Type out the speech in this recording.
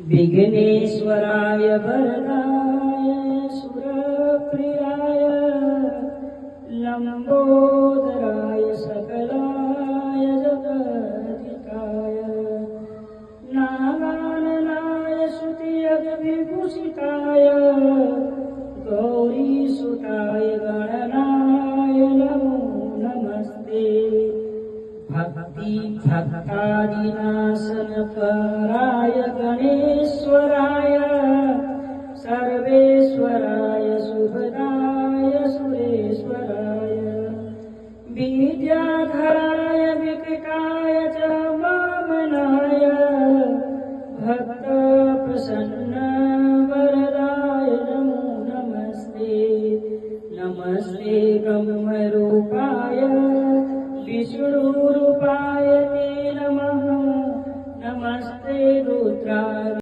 विघ्नेश्वराय वरदाय सुरप्रियाय लंबोदराय सकलाय जगदिकाय नागाननाय श्रुतियद्विभूषिताय गौरीसुताय गणनाय नमो नमस्ते। भक्ति भक्तादिनाशनकराय गणेश्वराय सर्वेश्वराय शुभदाय सुरेश्वराय विद्याधराय विकटाय च वामनाय भक्तप्रसन्न